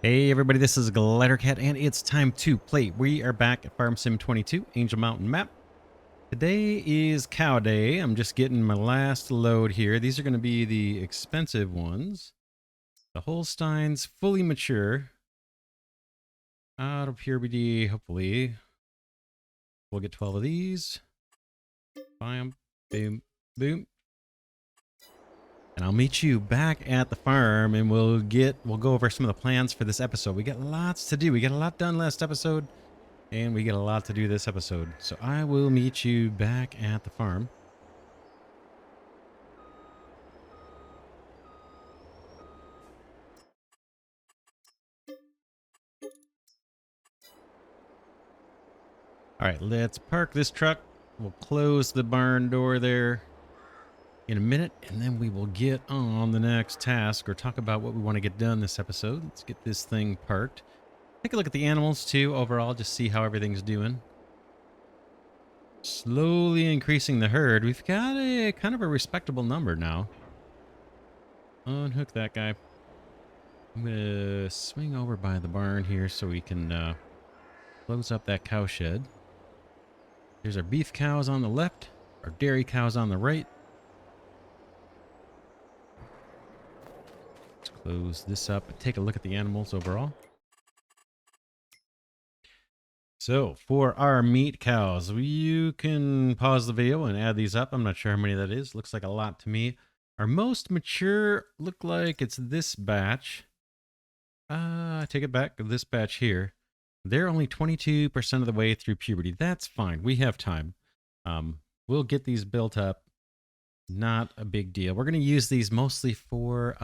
Hey everybody, this is Glidercat, and it's time to play. We are back at Farm Sim 22, Angel Mountain map. Today is cow day. I'm just getting my last load here. These are going to be the expensive ones. The Holsteins, fully mature. Out of puberty, hopefully. We'll get 12 of these. Bam, boom, boom. And I'll meet you back at the farm, and we'll go over some of the plans for this episode. We got lots to do. We got a lot done last episode, and we got a lot to do this episode. So I will meet you back at the farm. All right, let's park this truck. We'll close the barn door there in a minute, and then we will get on the next task or talk about what we want to get done this episode. Let's get this thing parked. Take a look at the animals too overall, just see how everything's doing. Slowly increasing the herd. We've got a kind of a respectable number now. Unhook that guy. I'm gonna swing over by the barn here so we can close up that cow shed. There's our beef cows on the left, our dairy cows on the right. Let's close this up and take a look at the animals overall. So for our meat cows, you can pause the video and add these up. I'm not sure how many that is. Looks like a lot to me. Our most mature look like it's this batch. I take it back. This batch here. They're only 22% of the way through puberty. That's fine. We have time. We'll get these built up. Not a big deal. We're going to use these mostly for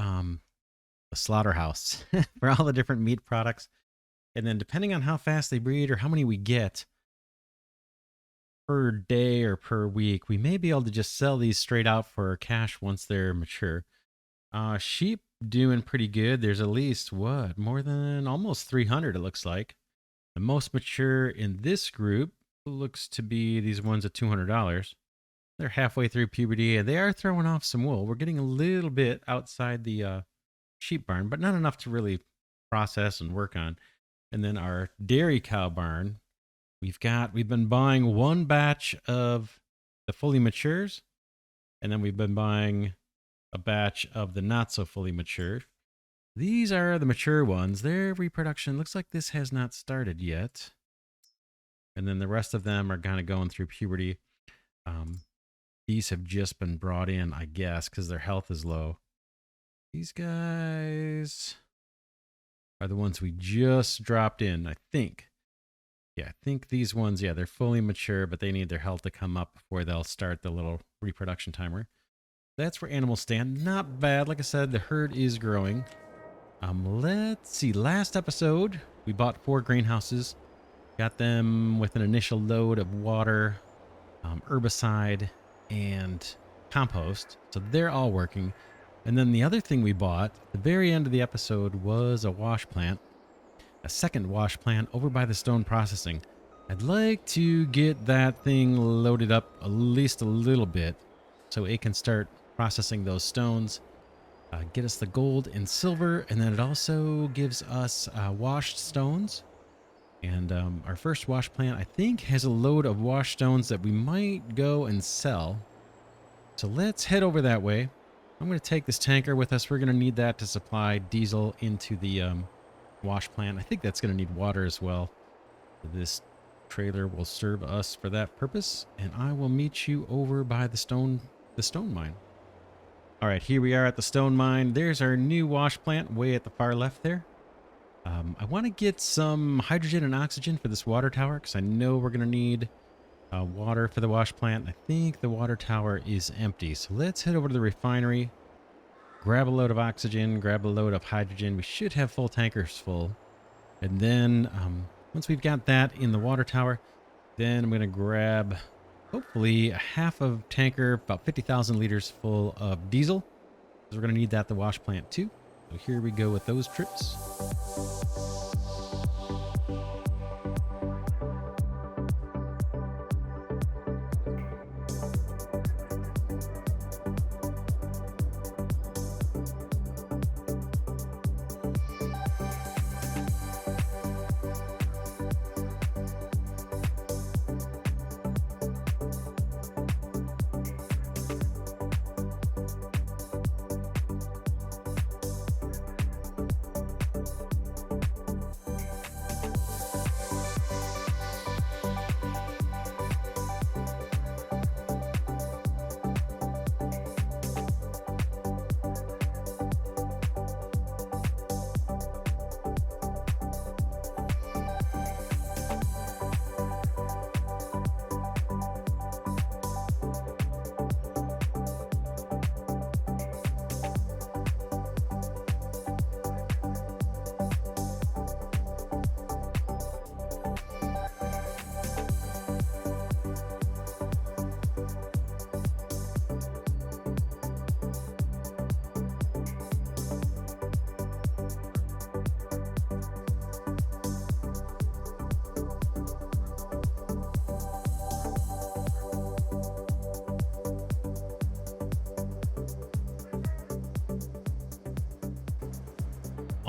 the slaughterhouse for all the different meat products. And then depending on how fast they breed or how many we get per day or per week, we may be able to just sell these straight out for cash once they're mature. Sheep doing pretty good. There's at least, what, more than almost 300 it looks like. The most mature in this group looks to be these ones at $200. They're halfway through puberty and they are throwing off some wool. We're getting a little bit outside the sheep barn, but not enough to really process and work on. And then our dairy cow barn, we've been buying one batch of the fully matures, and then we've been buying a batch of the not so fully mature. These are the mature ones. Their reproduction looks like this has not started yet. And then the rest of them are kind of going through puberty. These have just been brought in, I guess, because their health is low. These guys are the ones we just dropped in, I think. Yeah, I think these ones, yeah, they're fully mature, but they need their health to come up before they'll start the little reproduction timer. That's where animals stand. Not bad. Like I said, the herd is growing. Let's see. Last episode, we bought 4 greenhouses. Got them with an initial load of water, herbicide, and compost. So they're all working. And then the other thing we bought at the very end of the episode was a wash plant. A second wash plant over by the stone processing. I'd like to get that thing loaded up at least a little bit so it can start processing those stones. Get us the gold and silver, and then it also gives us washed stones. And our first wash plant, I think, has a load of washed stones that we might go and sell. So let's head over that way. I'm going to take this tanker with us. We're going to need that to supply diesel into the wash plant. I think that's going to need water as well. This trailer will serve us for that purpose, and I will meet you over by the stone mine. All right, here we are at the stone mine. There's our new wash plant way at the far left there. I want to get some hydrogen and oxygen for this water tower because I know we're going to need water for the wash plant. I think the water tower is empty. So let's head over to the refinery, grab a load of oxygen, grab a load of hydrogen. We should have full tankers full. And then once we've got that in the water tower, then I'm going to grab hopefully a half of tanker, about 50,000 liters full of diesel. Because we're going to need that at the wash plant too. So here we go with those trips.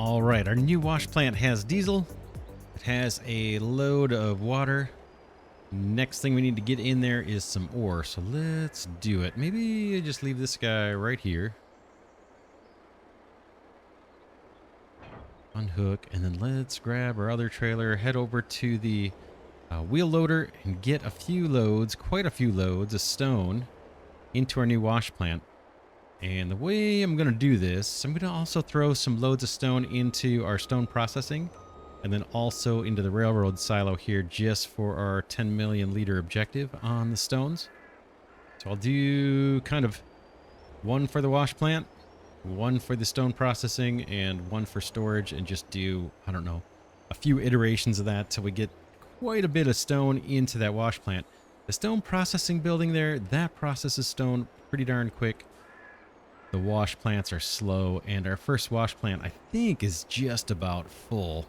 All right, our new wash plant has diesel. It has a load of water. Next thing we need to get in there is some ore. So let's do it. Maybe just leave this guy right here. Unhook, and then let's grab our other trailer, head over to the wheel loader and get a few loads, quite a few loads of stone into our new wash plant. And the way I'm going to do this, I'm going to also throw some loads of stone into our stone processing and then also into the railroad silo here just for our 10 million liter objective on the stones. So I'll do kind of one for the wash plant, one for the stone processing, and one for storage, and just do, I don't know, a few iterations of that till we get quite a bit of stone into that wash plant. The stone processing building there, that processes stone pretty darn quick. The wash plants are slow, and our first wash plant, I think, is just about full.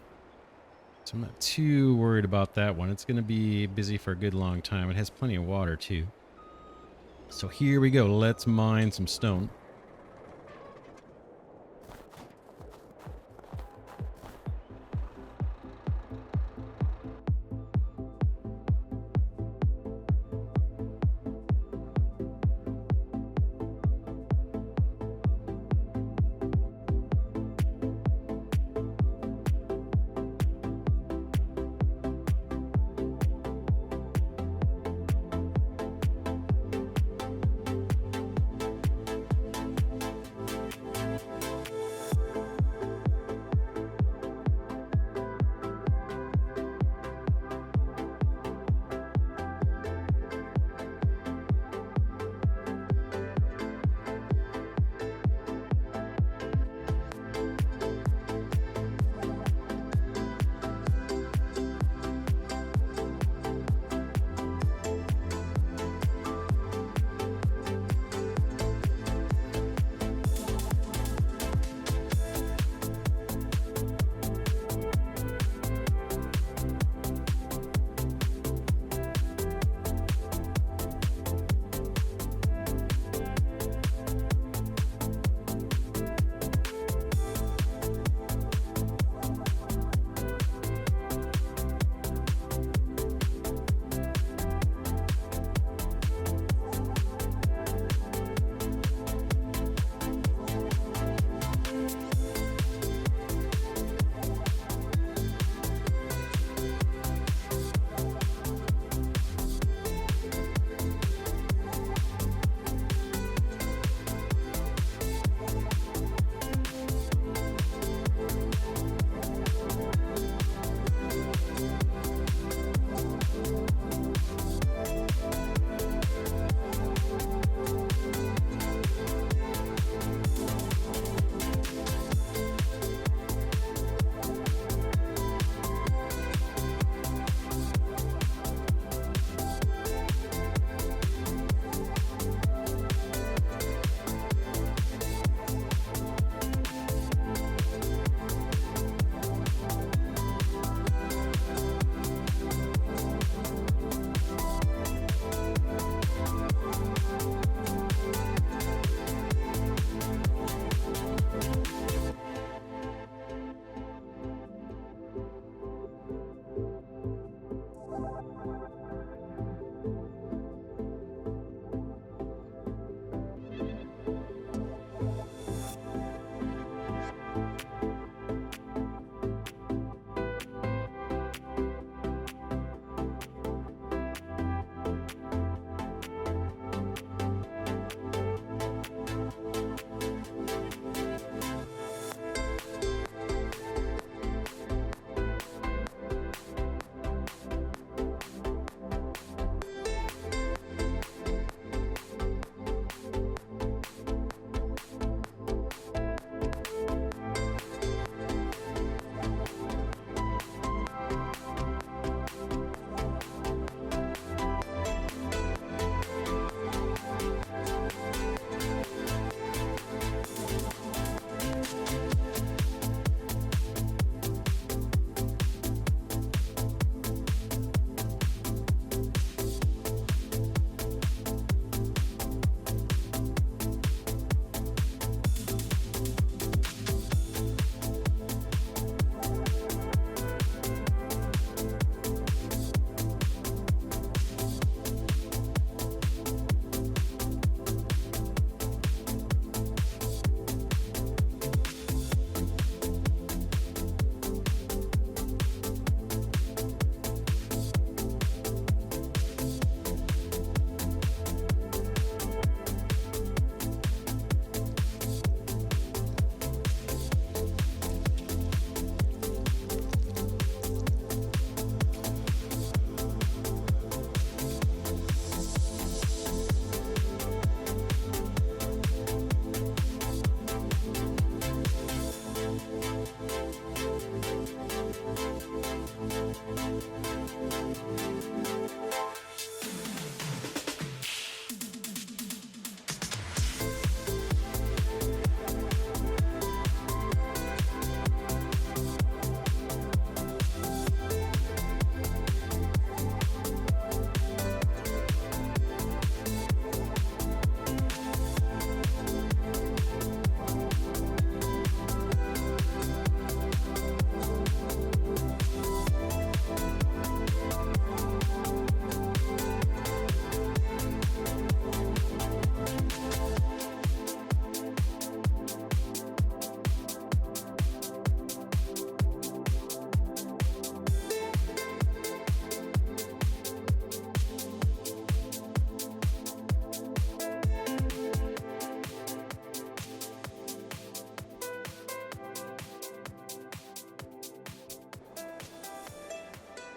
So I'm not too worried about that one. It's going to be busy for a good long time. It has plenty of water, too. So here we go. Let's mine some stone.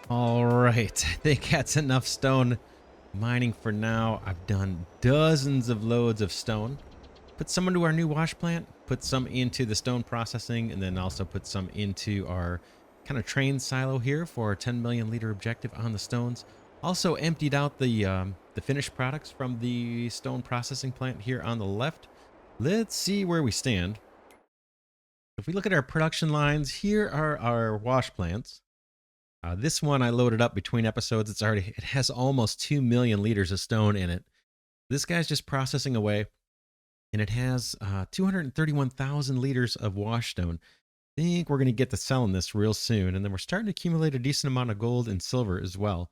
All right, I think that's enough stone mining for now. I've done dozens of loads of stone. Put some into our new wash plant, put some into the stone processing, and then also put some into our kind of train silo here for our 10 million liter objective on the stones. Also emptied out the finished products from the stone processing plant here on the left. Let's see where we stand. If we look at our production lines, here are our wash plants. This one I loaded up between episodes. It has almost 2 million liters of stone in it. This guy's just processing away, and it has 231,000 liters of wash stone. I think we're going to get to selling this real soon, and then we're starting to accumulate a decent amount of gold and silver as well.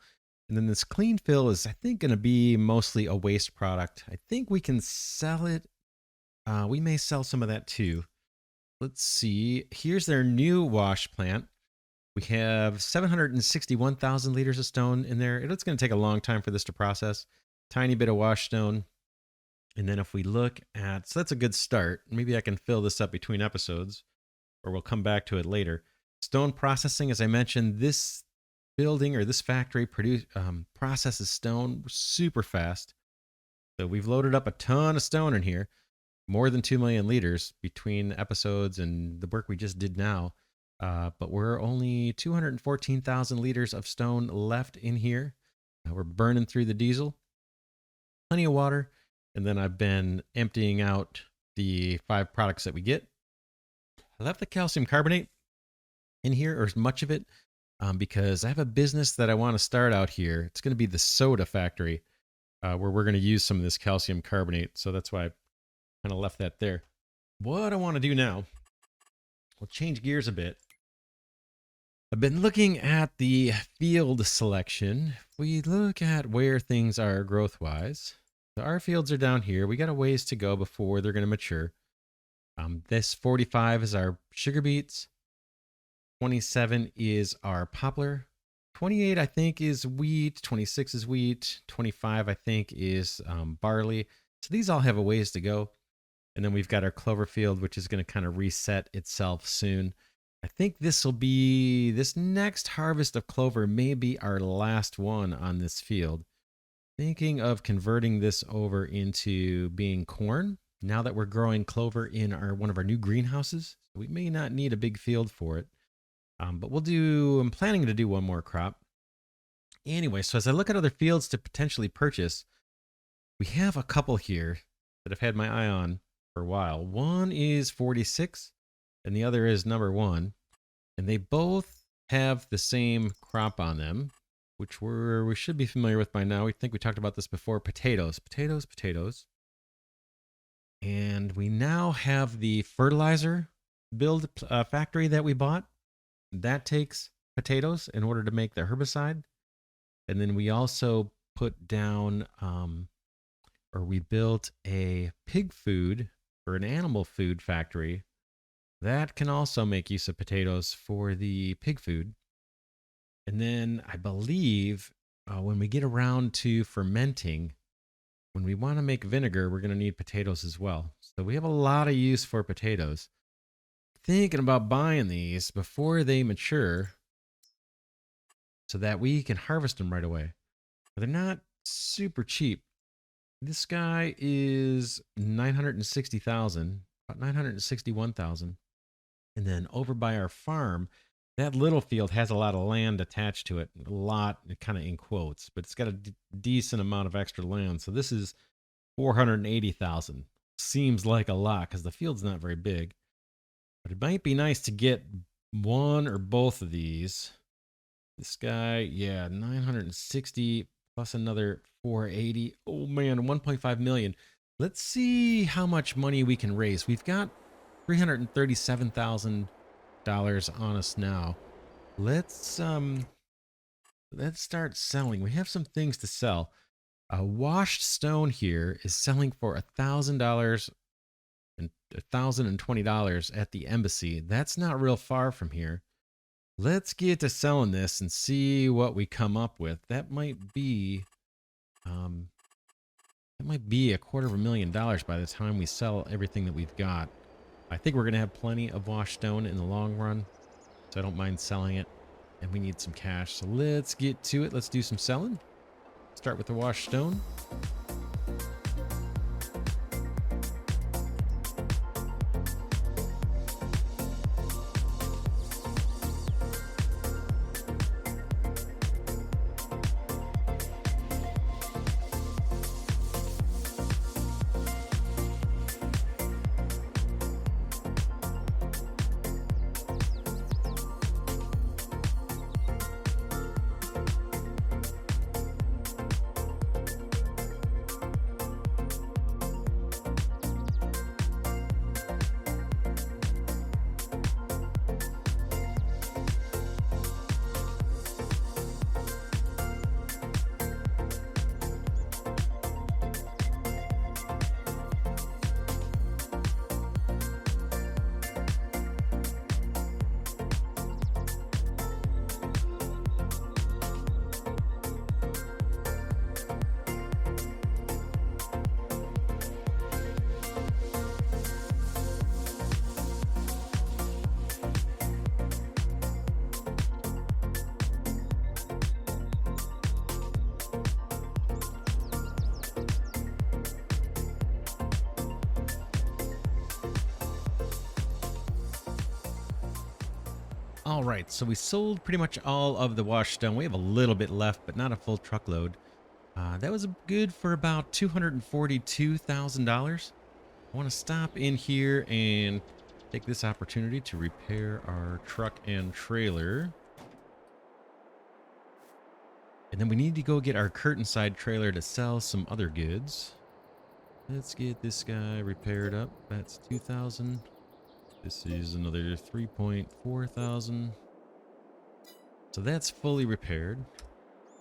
And then this clean fill is, I think, going to be mostly a waste product. I think we can sell it. We may sell some of that too. Let's see. Here's their new wash plant. We have 761,000 liters of stone in there. It's going to take a long time for this to process. Tiny bit of wash stone. And then if we look at, so that's a good start. Maybe I can fill this up between episodes, or we'll come back to it later. Stone processing, as I mentioned, this building or this factory processes stone super fast. So we've loaded up a ton of stone in here, more than 2 million liters between episodes and the work we just did now. But we're only 214,000 liters of stone left in here. We're burning through the diesel. Plenty of water. And then I've been emptying out the 5 products that we get. I left the calcium carbonate in here, or as much of it, because I have a business that I want to start out here. It's going to be the soda factory, where we're going to use some of this calcium carbonate. So that's why I kind of left that there. What I want to do now, we'll change gears a bit. I've been looking at the field selection. If we look at where things are growth-wise, so our fields are down here. We got a ways to go before they're going to mature. This 45 is our sugar beets. 27 is our poplar. 28, I think, is wheat. 26 is wheat. 25, I think, is barley. So these all have a ways to go. And then we've got our clover field, which is going to kind of reset itself soon. I think this next harvest of clover may be our last one on this field. Thinking of converting this over into being corn now that we're growing clover in one of our new greenhouses. We may not need a big field for it, but I'm planning to do one more crop. Anyway, so as I look at other fields to potentially purchase, we have a couple here that I've had my eye on for a while. One is 46 and the other is number 1. And they both have the same crop on them, which we should be familiar with by now. We think we talked about this before. Potatoes. And we now have the fertilizer build factory that we bought. That takes potatoes in order to make the herbicide. And then we also put down, we built a pig food or an animal food factory that can also make use of potatoes for the pig food. And then I believe when we get around to fermenting, when we want to make vinegar, we're going to need potatoes as well. So we have a lot of use for potatoes. Thinking about buying these before they mature so that we can harvest them right away. They're not super cheap. This guy is 960,000, about 961,000. And then over by our farm, that little field has a lot of land attached to it. A lot, kind of in quotes, but it's got a decent amount of extra land. So this is 480,000. Seems like a lot because the field's not very big. But it might be nice to get one or both of these. This guy, yeah, 960 plus another 480. Oh man, 1.5 million. Let's see how much money we can raise. We've got $337,000 on us now. Let's start selling. We have some things to sell. A washed stone here is selling for $1,000 and $1,020 at the embassy. That's not real far from here. Let's get to selling this and see what we come up with. That might be $250,000 by the time we sell everything that we've got. I think we're going to have plenty of washed stone in the long run, so I don't mind selling it. And we need some cash. So let's get to it. Let's do some selling. Start with the wash stone. All right, so we sold pretty much all of the wash stone. We have a little bit left, but not a full truckload. That was good for about $242,000. I want to stop in here and take this opportunity to repair our truck and trailer. And then we need to go get our curtain side trailer to sell some other goods. Let's get this guy repaired up. That's 2,000. This is another 3.4 thousand. So that's fully repaired.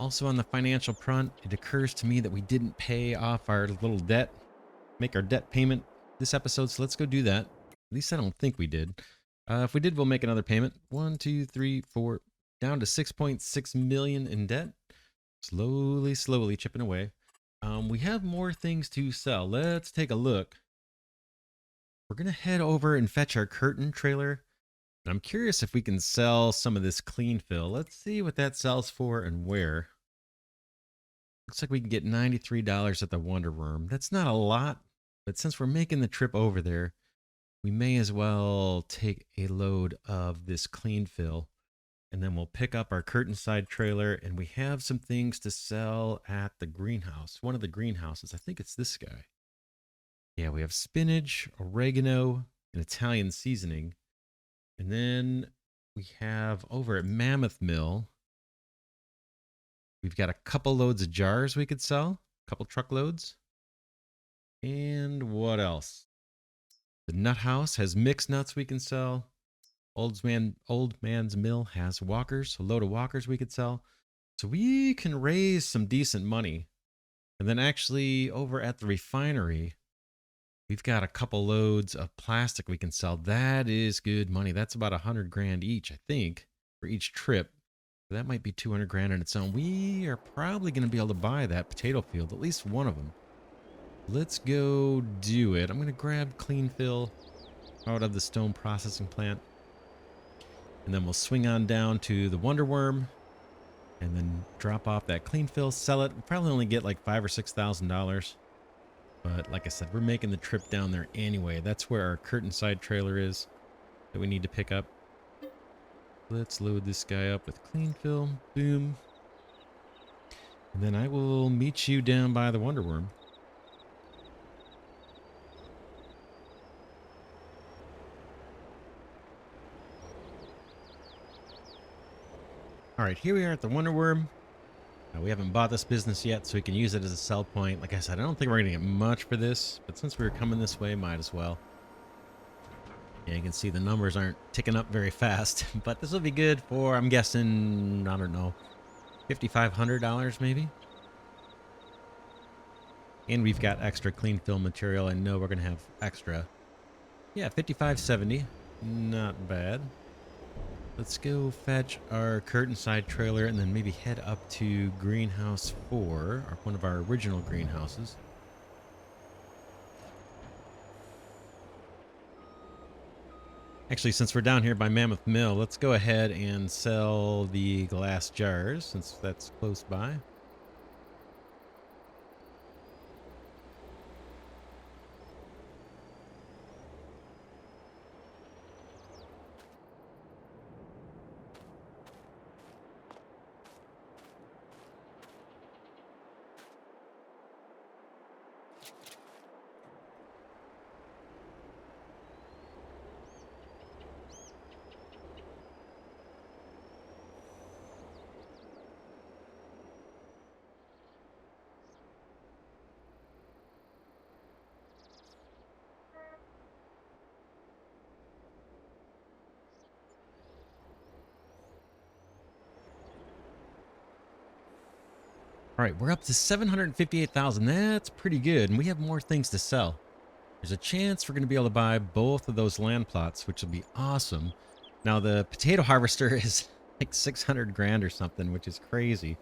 Also on the financial front, it occurs to me that we didn't pay off our little debt, make our debt payment this episode. So let's go do that. At least I don't think we did. If we did, we'll make another payment. 1, 2, 3, 4, down to 6.6 million in debt. Slowly chipping away. We have more things to sell. Let's take a look. We're going to head over and fetch our curtain trailer. And I'm curious if we can sell some of this clean fill. Let's see what that sells for and where. Looks like we can get $93 at the Wonder Worm. That's not a lot, but since we're making the trip over there, we may as well take a load of this clean fill. And then we'll pick up our curtain side trailer, and we have some things to sell at the greenhouse. One of the greenhouses. I think it's this guy. Yeah, we have spinach, oregano, and Italian seasoning. And then we have over at Mammoth Mill, we've got a couple loads of jars we could sell, a couple truckloads. And what else? The Nut House has mixed nuts we can sell. Old Man's Mill has walkers, a load of walkers we could sell. So we can raise some decent money. And then actually over at the refinery, we've got a couple loads of plastic we can sell. That is good money. That's about 100 grand each, I think, for each trip. That might be 200 grand on its own. We are probably going to be able to buy that potato field, at least one of them. Let's go do it. I'm going to grab clean fill out of the stone processing plant. And then we'll swing on down to the Wonder Worm and then drop off that clean fill, sell it. We'll probably only get like $5,000 or $6,000. But like I said, we're making the trip down there anyway. That's where our curtain side trailer is that we need to pick up. Let's load this guy up with clean fill. Boom. And then I will meet you down by the Wonder Worm. All right, here we are at the Wonder Worm. We haven't bought this business yet, so we can use it as a sell point. Like I said, I don't think we're going to get much for this, but since we were coming this way, might as well. Yeah, you can see the numbers aren't ticking up very fast, but this will be good for, I'm guessing, I don't know, $5,500 maybe? And we've got extra clean fill material. I know we're going to have extra. Yeah, $5,570. Not bad. Let's go fetch our curtain side trailer and then maybe head up to Greenhouse 4, or one of our original greenhouses. Actually, since we're down here by Mammoth Mill, let's go ahead and sell the glass jars since that's close by. All right, we're up to 758,000. That's pretty good, and we have more things to sell. There's a chance we're going to be able to buy both of those land plots, which will be awesome. Now, the potato harvester is like 600 grand or something, which is crazy.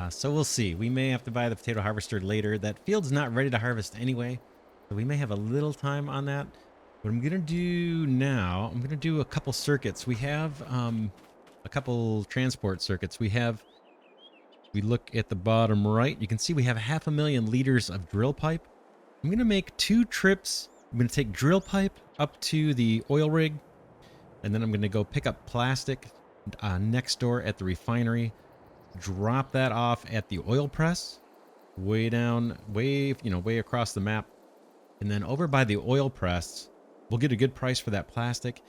So we'll see. We may have to buy the potato harvester later. That field's not ready to harvest anyway, so we may have a little time on that. What I'm going to do now, I'm going to do a couple circuits. We have a couple transport circuits. We look at the bottom right, you can see we have 500,000 liters of drill pipe. I'm going to make 2 trips. I'm going to take drill pipe up to the oil rig, and then I'm going to go pick up plastic next door at the refinery, drop that off at the oil press, way down, way across the map. And then over by the oil press, we'll get a good price for that plastic.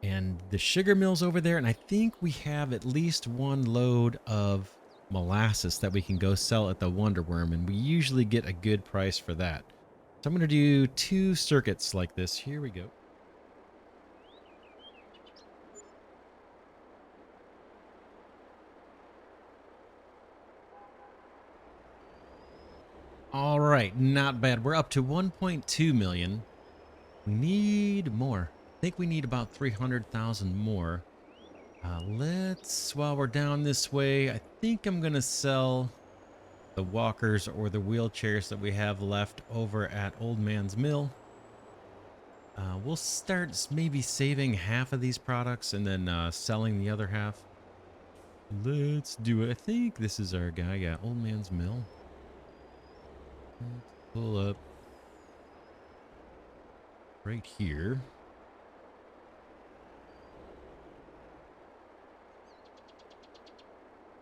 And the sugar mill's over there, and I think we have at least 1 load of molasses that we can go sell at the Wonder Worm, and we usually get a good price for that. So I'm going to do 2 circuits like this. Here we go. All right, not bad. We're up to 1.2 million. Need more. I think we need about 300,000 more. While we're down this way, I think I'm going to sell the walkers or the wheelchairs that we have left over at Old Man's Mill. We'll start maybe saving half of these products and then selling the other half. Let's do it. I think this is our guy. Yeah, Old Man's Mill. Let's pull up right here.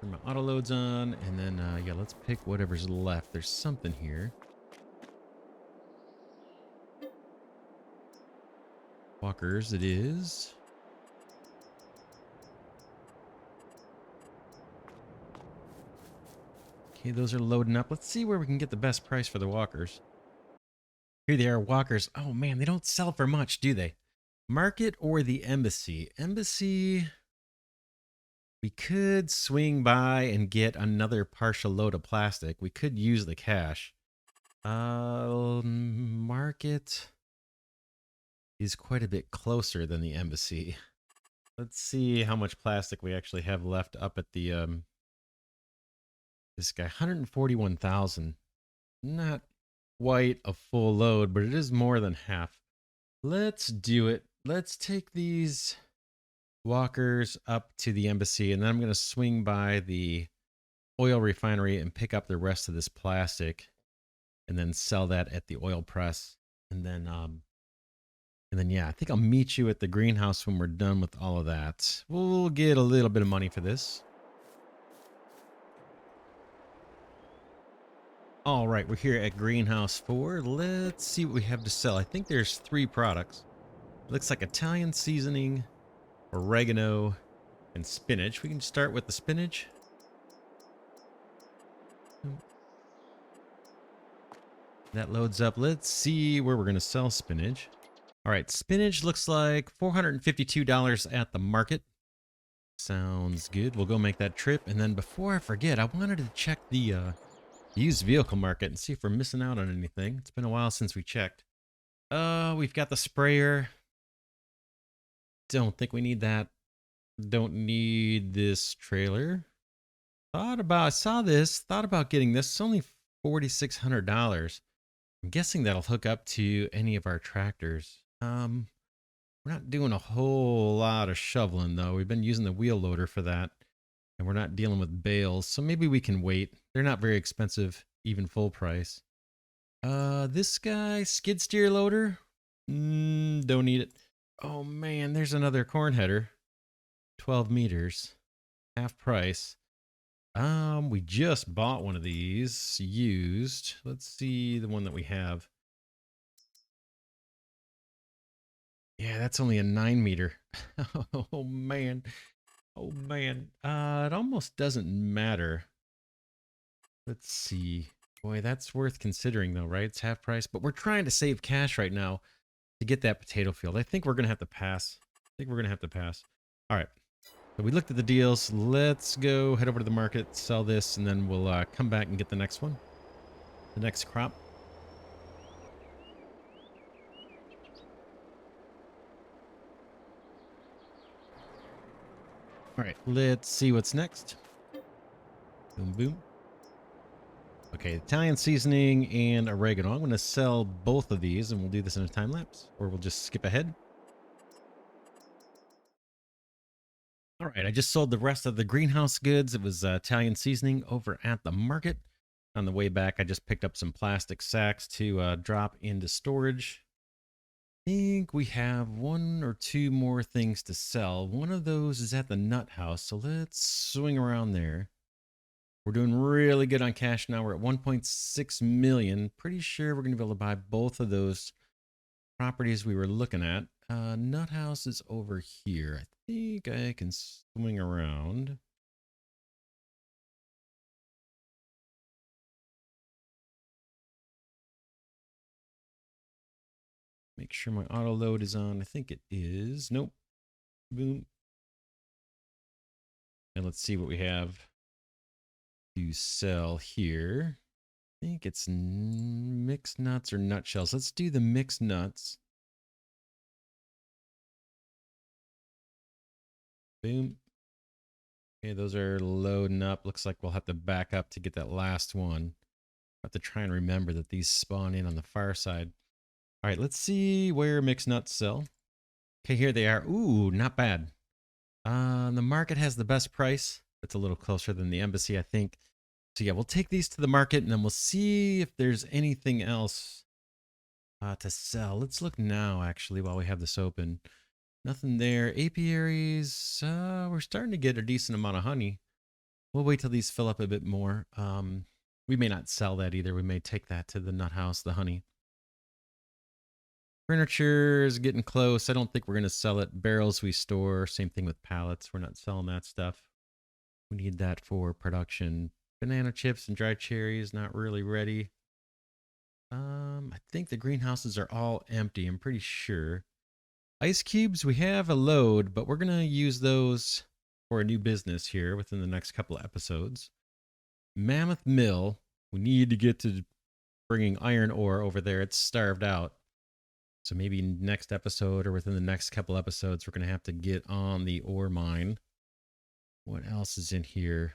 Turn my auto loads on, and then yeah, let's pick whatever's left. There's something here. Walkers it is. Okay, those are loading up. Let's see where we can get the best price for the walkers. Here they are, walkers. Oh man, they don't sell for much, do they? Market or the embassy? Embassy, we could swing by and get another partial load of plastic. We could use the cash. Market is quite a bit closer than the embassy. Let's see how much plastic we actually have left up at the this guy. 141,000. Not quite a full load, but it is more than half. Let's do it. Let's take these walkers up to the embassy, and then I'm going to swing by the oil refinery and pick up the rest of this plastic and then sell that at the oil press. And then yeah, I think I'll meet you at the greenhouse when we're done with all of that. We'll get a little bit of money for this. All right, we're here at Greenhouse 4. Let's see what we have to sell. I think there's 3 products. Looks like Italian seasoning, oregano, and spinach. We can start with the spinach. That loads up. Let's see where we're going to sell spinach. All right, spinach looks like $452 at the market. Sounds good. We'll go make that trip. And then before I forget, I wanted to check the used vehicle market and see if we're missing out on anything. It's been a while since we checked. We've got the sprayer. Don't think we need that. Don't need this trailer. I saw this, thought about getting this. It's only $4,600. I'm guessing that'll hook up to any of our tractors. Where We're not doing a whole lot of shoveling, though. We've been using the wheel loader for that, and we're not dealing with bales, so maybe we can wait. They're not very expensive, even full price. This guy, skid steer loader? Don't need it. Oh, man, there's another corn header. 12 meters. Half price. We just bought one of these used. Let's see the one that we have. Yeah, that's only a 9 meter. Oh man. Oh man. It almost doesn't matter. Let's see. Boy, that's worth considering though, right? It's half price, but we're trying to save cash right now to get that potato field. I think we're going to have to pass. All right. So we looked at the deals. Let's go head over to the market, sell this, and then we'll come back and get the next one. The next crop. All right, let's see what's next. Boom, boom. Okay, Italian seasoning and oregano. I'm going to sell both of these, and we'll do this in a time lapse, or we'll just skip ahead. All right, I just sold the rest of the greenhouse goods. It was Italian seasoning over at the market. On the way back, I just picked up some plastic sacks to drop into storage. I think we have one or two more things to sell. One of those is at the nut house, so let's swing around there. We're doing really good on cash now. We're at 1.6 million. Pretty sure we're going to be able to buy both of those properties we were looking at. Nut house is over here. I think I can swing around. Make sure my auto load is on. I think it is. Nope. Boom. And let's see what we have to sell here. I think it's mixed nuts or nutshells. Let's do the mixed nuts. Boom. Okay, those are loading up. Looks like we'll have to back up to get that last one. Have to try and remember that these spawn in on the far side. All right, let's see where mixed nuts sell. Okay, here they are. Ooh, not bad. The market has the best price. It's a little closer than the embassy, I think. So yeah, we'll take these to the market and then we'll see if there's anything else to sell. Let's look now, actually, while we have this open. Nothing there. Apiaries, we're starting to get a decent amount of honey. We'll wait till these fill up a bit more. We may not sell that either. We may take that to the nut house, the honey. Furniture is getting close. I don't think we're going to sell it. Barrels we store. Same thing with pallets. We're not selling that stuff. We need that for production. Banana chips and dried cherries, not really ready. I think the greenhouses are all empty. I'm pretty sure. Ice cubes, we have a load, but we're going to use those for a new business here within the next couple of episodes. Mammoth Mill, we need to get to bringing iron ore over there. It's starved out. So maybe next episode or within the next couple episodes, we're going to have to get on the ore mine. What else is in here?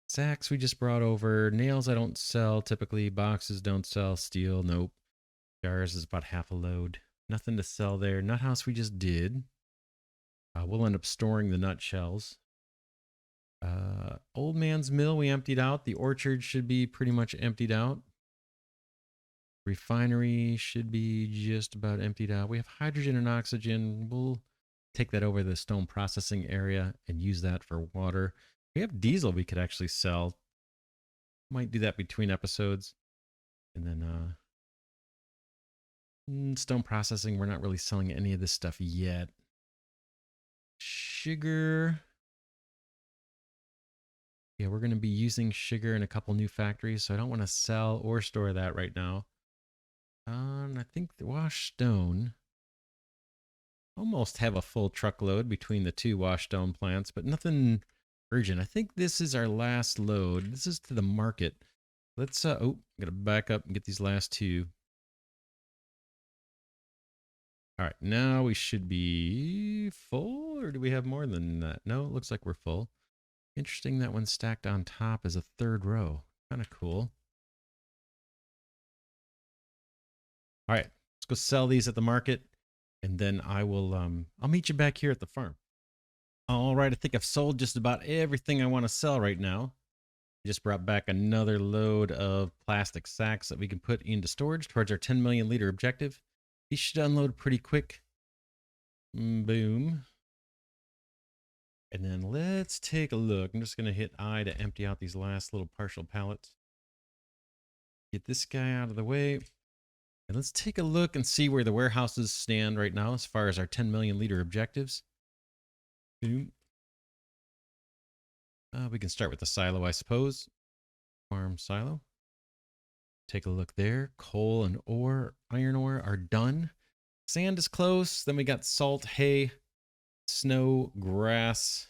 Sacks we just brought over. Nails I don't sell typically. Boxes don't sell. Steel, nope. Jars is about half a load. Nothing to sell there. Nut house we just did. We'll end up storing the nut shells. Old man's mill we emptied out. The orchard should be pretty much emptied out. Refinery should be just about emptied out. We have hydrogen and oxygen. We'll take that over to the stone processing area and use that for water. We have diesel we could actually sell. Might do that between episodes. And then stone processing, we're not really selling any of this stuff yet. Sugar. Yeah, we're going to be using sugar in a couple new factories, so I don't want to sell or store that right now. I think the wash stone. Almost have a full truckload between the two wash stone plants, but nothing urgent. I think this is our last load. This is to the market. Let's, I'm going to back up and get these last two. All right, now we should be full, or do we have more than that? No, it looks like we're full. Interesting that one stacked on top as a third row. Kind of cool. All right, let's go sell these at the market. and then I'll meet you back here at the farm. All right, I think I've sold just about everything I want to sell right now. Just brought back another load of plastic sacks that we can put into storage towards our 10 million liter objective. These should unload pretty quick. Boom. And then let's take a look. I'm just going to hit I to empty out these last little partial pallets. Get this guy out of the way. And let's take a look and see where the warehouses stand right now as far as our 10 million liter objectives. Boom. We can start with the silo, I suppose. Farm silo. Take a look there. Coal and ore, iron ore are done. Sand is close. Then we got salt, hay, snow, grass,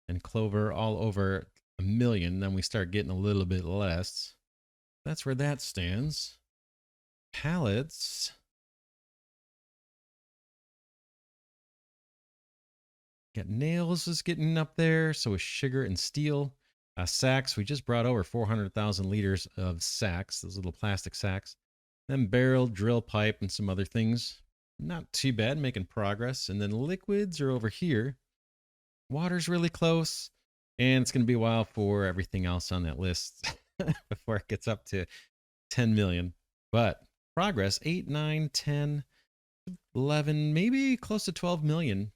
and clover all over 1 million. Then we start getting a little bit less. That's where that stands. Pallets. Got nails is getting up there. So is sugar and steel. Sacks, we just brought over 400,000 liters of sacks, those little plastic sacks. Then barrel, drill pipe, and some other things. Not too bad, making progress. And then liquids are over here. Water's really close. And it's going to be a while for everything else on that list before it gets up to 10 million. But progress, 8, 9, 10, 11, maybe close to 12 million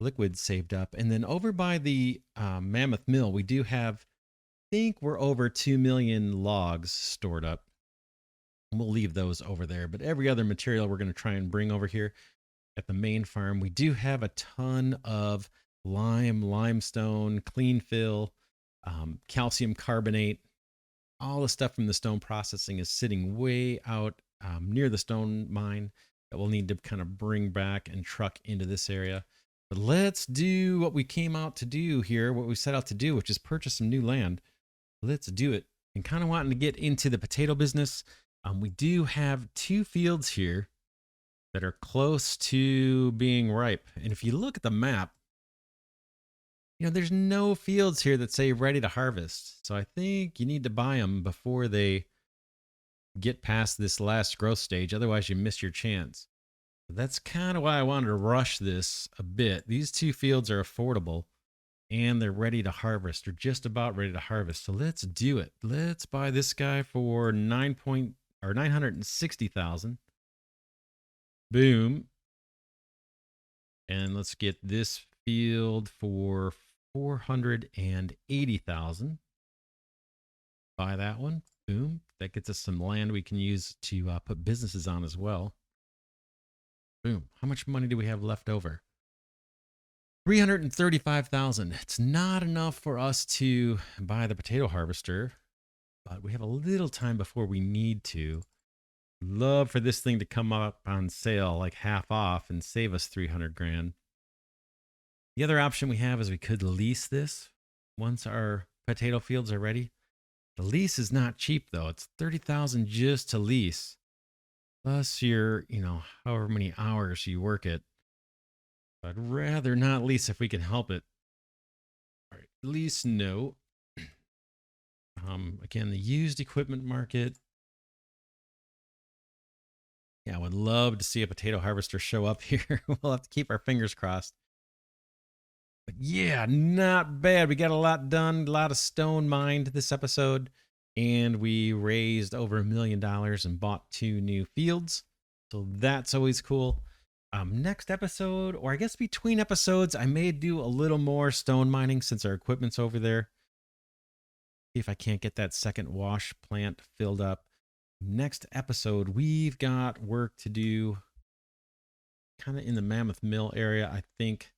liquids saved up. And then over by the Mammoth Mill, we do have, I think we're over 2 million logs stored up. We'll leave those over there. But every other material we're going to try and bring over here at the main farm. We do have a ton of limestone, clean fill, calcium carbonate. All the stuff from the stone processing is sitting way out near the stone mine that we'll need to kind of bring back and truck into this area. But let's do what we came out to do here, what we set out to do, which is purchase some new land. Let's do it. And kind of wanting to get into the potato business. We do have 2 fields here that are close to being ripe. And if you look at the map, you know, there's no fields here that say ready to harvest. So I think you need to buy them before they get past this last growth stage. Otherwise, you miss your chance. That's kind of why I wanted to rush this a bit. These 2 fields are affordable and they're ready to harvest, or just about ready to harvest. So let's do it. Let's buy this guy for 960,000. Boom. And let's get this field for 480,000. Buy that one. Boom. That gets us some land we can use to put businesses on as well. Boom. How much money do we have left over? 335,000. It's not enough for us to buy the potato harvester, but we have a little time before we need to. Love for this thing to come up on sale like half off and save us 300 grand. The other option we have is we could lease this once our potato fields are ready. The lease is not cheap though. It's 30,000 just to lease. Plus your, however many hours you work it. I'd rather not lease if we can help it. All right, lease no. Again, the used equipment market. Yeah, I would love to see a potato harvester show up here. We'll have to keep our fingers crossed. But yeah, not bad. We got a lot done, a lot of stone mined this episode. And we raised over $1 million and bought 2 new fields. So that's always cool. Next episode, or I guess between episodes, I may do a little more stone mining since our equipment's over there. See if I can't get that second wash plant filled up. Next episode, we've got work to do kind of in the Mammoth Mill area. I think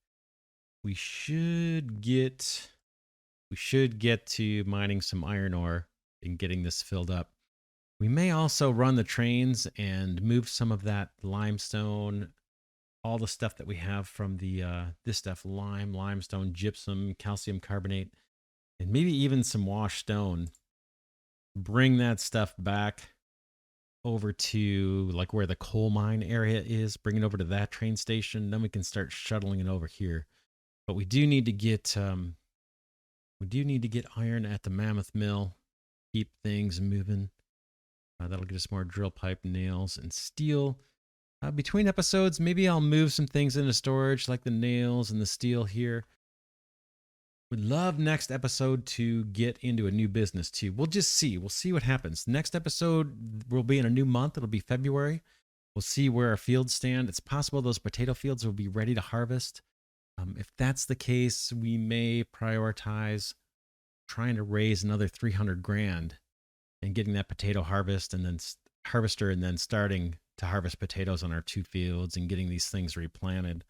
we should get to mining some iron ore and getting this filled up. We may also run the trains and move some of that limestone, all the stuff that we have from the this stuff, limestone, gypsum, calcium carbonate, and maybe even some washed stone. Bring that stuff back over to like where the coal mine area is, bring it over to that train station, then we can start shuttling it over here. But we do need to get iron at the Mammoth Mill, keep things moving. That'll get us more drill pipe, nails, and steel. Between episodes, maybe I'll move some things into storage like the nails and the steel here. Would love next episode to get into a new business too. We'll just see. We'll see what happens. Next episode will be in a new month. It'll be February. We'll see where our fields stand. It's possible those potato fields will be ready to harvest. If that's the case, we may prioritize trying to raise another 300 grand and getting that potato harvester and then starting to harvest potatoes on our 2 fields and getting these things replanted.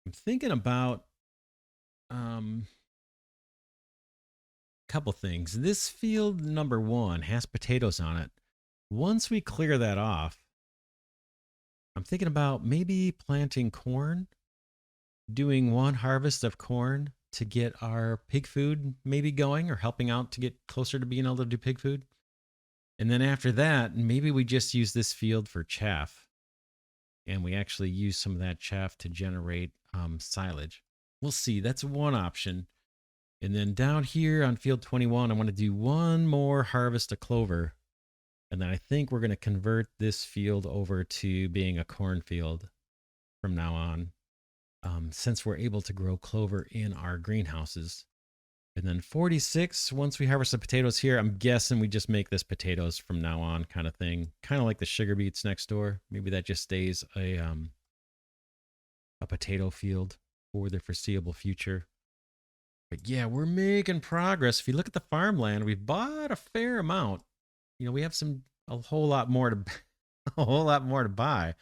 I'm thinking about couple things. This field number 1 has potatoes on it. Once we clear that off, I'm thinking about maybe planting corn, doing 1 harvest of corn to get our pig food maybe going or helping out to get closer to being able to do pig food. And then after that, maybe we just use this field for chaff and we actually use some of that chaff to generate silage. We'll see. That's one option. And then down here on field 21, I want to do 1 more harvest of clover. And then I think we're going to convert this field over to being a cornfield from now on, since we're able to grow clover in our greenhouses. And then 46, once we harvest the potatoes here, I'm guessing we just make this potatoes from now on kind of thing. Kind of like the sugar beets next door. Maybe that just stays a potato field for the foreseeable future. But yeah, we're making progress. If you look at the farmland, we've bought a fair amount. You know, we have a whole lot more to buy.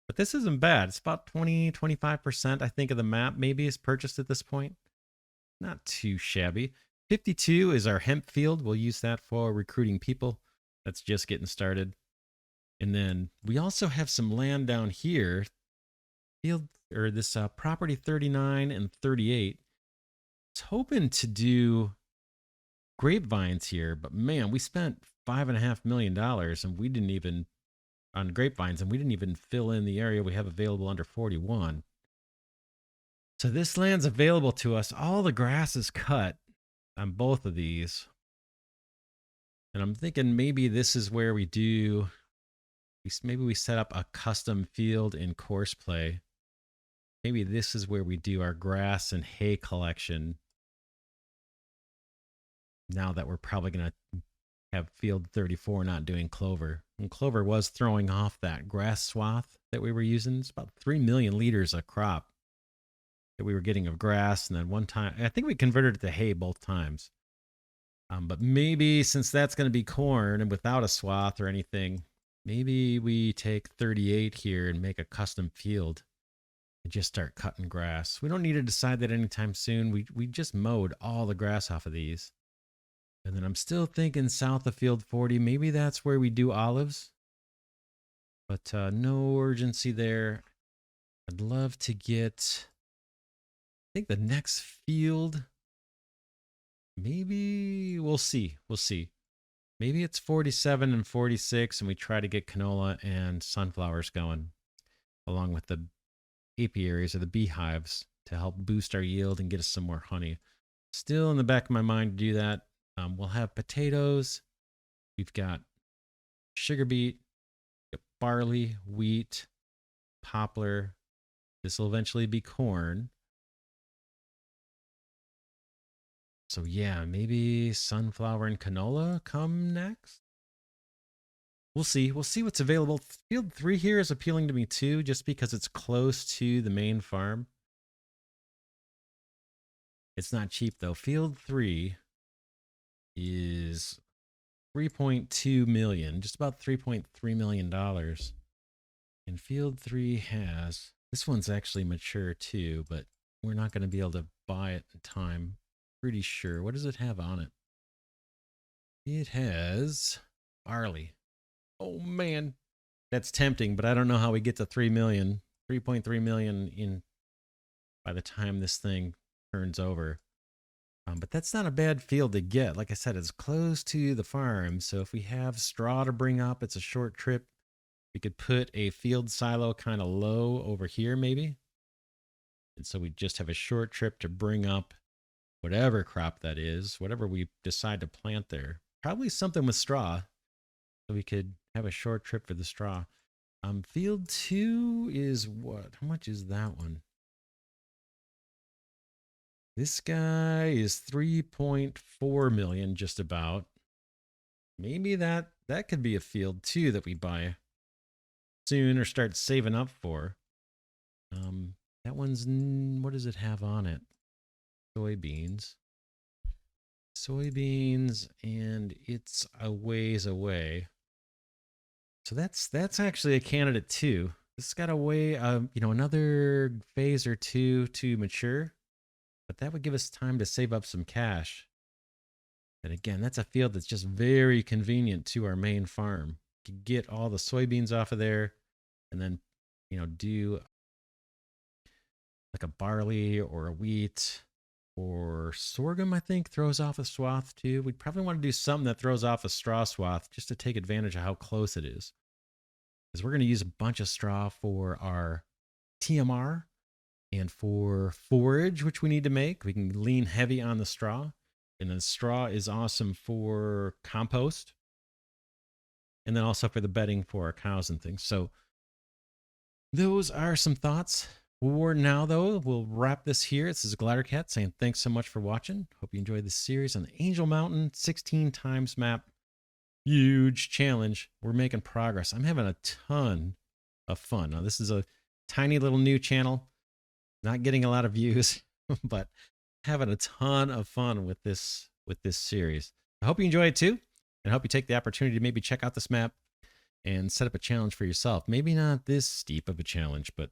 But this isn't bad. It's about 20-25%, I think, of the map maybe is purchased at this point. Not too shabby. 52 is our hemp field. We'll use that for recruiting people. That's just getting started. And then we also have some land down here. This property 39 and 38. I was hoping to do grapevines here, but man, we spent $5.5 million and we didn't even on grapevines, and we didn't even fill in the area we have available under 41. So this land's available to us. All the grass is cut on both of these. And I'm thinking maybe this is where maybe we set up a custom field in course play. Maybe this is where we do our grass and hay collection. Now that we're probably going to have field 34 not doing clover. And clover was throwing off that grass swath that we were using. It's about 3 million liters a crop that we were getting of grass. And then one time, I think we converted it to hay both times. But maybe since that's going to be corn and without a swath or anything, maybe we take 38 here and make a custom field and just start cutting grass. We don't need to decide that anytime soon. We just mowed all the grass off of these. And then I'm still thinking south of field 40, maybe that's where we do olives. But no urgency there. I'd love to get, I think the next field, maybe we'll see. Maybe it's 47 and 46 and we try to get canola and sunflowers going along with the apiaries or the beehives to help boost our yield and get us some more honey. Still in the back of my mind to do that. We'll have potatoes. We've got sugar beet, barley, wheat, poplar. This will eventually be corn. So yeah, maybe sunflower and canola come next. We'll see. We'll see what's available. Field 3 here is appealing to me too, just because it's close to the main farm. It's not cheap though. Field 3 is 3.2 million, just about $3.3 million. And field 3 has, this one's actually mature too, but we're not going to be able to buy it in time. Pretty sure. What does it have on it? It has barley. Oh man, that's tempting, but I don't know how we get to 3 million, 3.3 million in by the time this thing turns over. But that's not a bad field to get. Like I said, it's close to the farm. So if we have straw to bring up, it's a short trip. We could put a field silo kind of low over here maybe. And so we just have a short trip to bring up whatever crop that is, whatever we decide to plant there. Probably something with straw. So we could have a short trip for the straw. Field 2 is what? How much is that one? This guy is 3.4 million, just about. Maybe that could be a field 2 that we buy soon or start saving up for. That one's, what does it have on it? Soybeans, and it's a ways away. So that's actually a candidate too. This has got a way, another phase or two to mature, but that would give us time to save up some cash. And again, that's a field that's just very convenient to our main farm. You can get all the soybeans off of there, and then, do like a barley or a wheat or sorghum, I think, throws off a swath too. We'd probably want to do something that throws off a straw swath just to take advantage of how close it is. Because we're going to use a bunch of straw for our TMR and for forage, which we need to make. We can lean heavy on the straw. And then straw is awesome for compost. And then also for the bedding for our cows and things. So those are some thoughts. For now, though, we'll wrap this here. This is Glidercat saying thanks so much for watching. Hope you enjoyed this series on the Angel Mountain 16 times map. Huge challenge. We're making progress. I'm having a ton of fun. Now, this is a tiny little new channel. Not getting a lot of views, but having a ton of fun with this series. I hope you enjoy it too, and I hope you take the opportunity to maybe check out this map and set up a challenge for yourself. Maybe not this steep of a challenge, but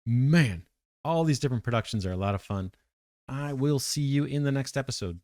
man, all these different productions are a lot of fun. I will see you in the next episode.